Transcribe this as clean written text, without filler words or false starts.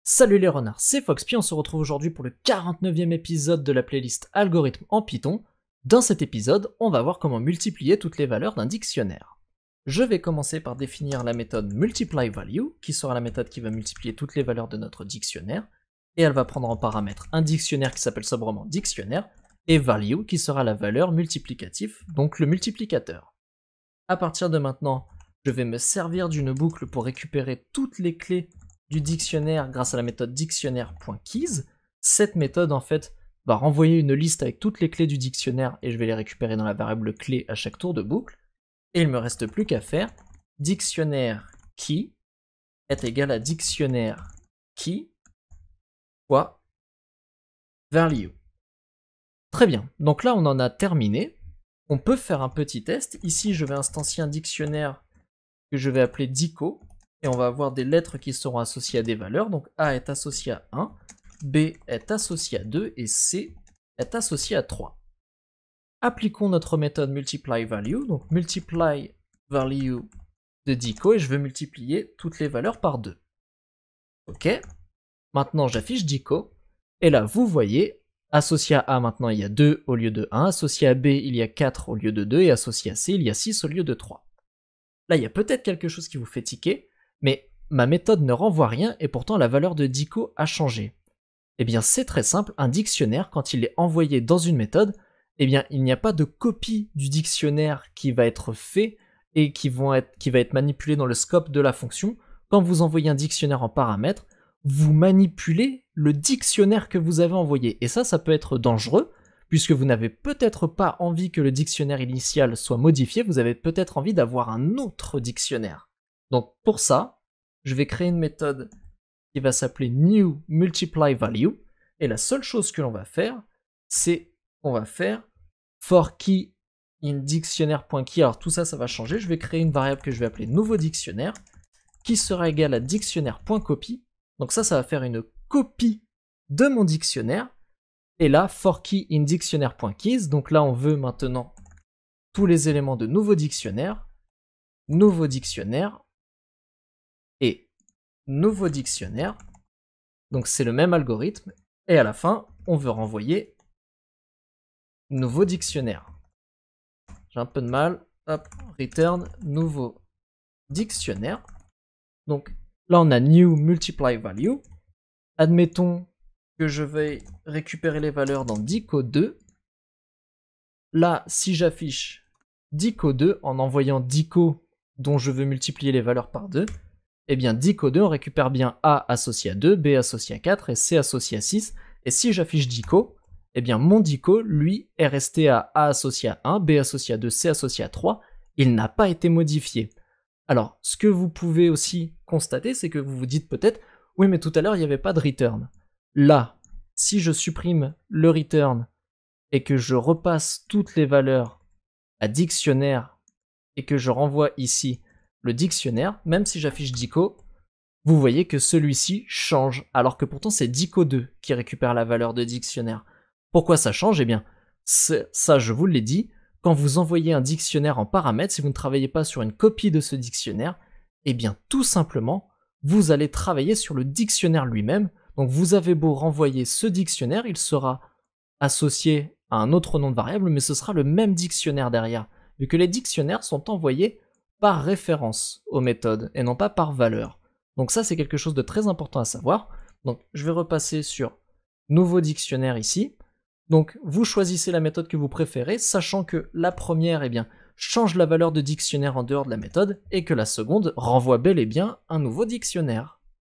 Salut les renards, c'est Foxpy, on se retrouve aujourd'hui pour le 49e épisode de la playlist Algorithme en Python. Dans cet épisode, on va voir comment multiplier toutes les valeurs d'un dictionnaire. Je vais commencer par définir la méthode multiplyValue, qui sera la méthode qui va multiplier toutes les valeurs de notre dictionnaire, et elle va prendre en paramètre un dictionnaire qui s'appelle sobrement dictionnaire, et value qui sera la valeur multiplicative, donc le multiplicateur. À partir de maintenant, je vais me servir d'une boucle pour récupérer toutes les clés du dictionnaire grâce à la méthode dictionnaire.keys. Cette méthode en fait va renvoyer une liste avec toutes les clés du dictionnaire et je vais les récupérer dans la variable clé à chaque tour de boucle. Et il me reste plus qu'à faire dictionnaire key est égal à dictionnaire key fois value. Très bien, donc là on en a terminé. On peut faire un petit test. Ici je vais instancier un dictionnaire que je vais appeler dico. Et on va avoir des lettres qui seront associées à des valeurs. Donc A est associé à 1, B est associé à 2 et C est associé à 3. Appliquons notre méthode multiplyValue. Donc multiplyValue de dico et je vais multiplier toutes les valeurs par 2. Ok. Maintenant j'affiche dico. Et là vous voyez, associé à A maintenant il y a 2 au lieu de 1. Associé à B il y a 4 au lieu de 2. Et associé à C il y a 6 au lieu de 3. Là il y a peut-être quelque chose qui vous fait tiquer. Mais ma méthode ne renvoie rien et pourtant la valeur de dico a changé. Eh bien c'est très simple, un dictionnaire quand il est envoyé dans une méthode, eh bien il n'y a pas de copie du dictionnaire qui va être fait et qui va être manipulé dans le scope de la fonction. Quand vous envoyez un dictionnaire en paramètres, vous manipulez le dictionnaire que vous avez envoyé. Et ça peut être dangereux, puisque vous n'avez peut-être pas envie que le dictionnaire initial soit modifié, vous avez peut-être envie d'avoir un autre dictionnaire. Donc pour ça, je vais créer une méthode qui va s'appeler new multiplyValue et la seule chose que l'on va faire, c'est qu'on va faire for key in dictionnaire.key. Alors tout ça, ça va changer. Je vais créer une variable que je vais appeler nouveau dictionnaire qui sera égale à dictionnaire.copy. Donc ça va faire une copie de mon dictionnaire. Et là, for key in dictionnaire.keys. Donc là, on veut maintenant tous les éléments de nouveau dictionnaire et nouveau dictionnaire. Donc c'est le même algorithme. Et à la fin, on veut renvoyer nouveau dictionnaire. J'ai un peu de mal. Hop, return nouveau dictionnaire. Donc là, on a new multiplyValue. Admettons que je vais récupérer les valeurs dans dico2. Là, si j'affiche dico2 en envoyant dico dont je veux multiplier les valeurs par 2, eh bien dico2 on récupère bien A associé à 2, B associé à 4 et C associé à 6. Et si j'affiche dico, eh bien mon dico, lui, est resté à A associé à 1, B associé à 2, C associé à 3. Il n'a pas été modifié. Alors, ce que vous pouvez aussi constater, c'est que vous vous dites peut-être, oui mais tout à l'heure il n'y avait pas de return. Là, si je supprime le return et que je repasse toutes les valeurs à dictionnaire et que je renvoie ici le dictionnaire, même si j'affiche dico, vous voyez que celui-ci change, alors que pourtant c'est dico2 qui récupère la valeur de dictionnaire. Pourquoi ça change? Eh bien, ça je vous l'ai dit, quand vous envoyez un dictionnaire en paramètres, si vous ne travaillez pas sur une copie de ce dictionnaire, eh bien tout simplement, vous allez travailler sur le dictionnaire lui-même. Donc vous avez beau renvoyer ce dictionnaire, il sera associé à un autre nom de variable, mais ce sera le même dictionnaire derrière, vu que les dictionnaires sont envoyés par référence aux méthodes et non pas par valeur. Donc ça c'est quelque chose de très important à savoir. Donc je vais repasser sur nouveau dictionnaire ici. Donc vous choisissez la méthode que vous préférez, sachant que la première change la valeur de dictionnaire en dehors de la méthode et que la seconde renvoie bel et bien un nouveau dictionnaire.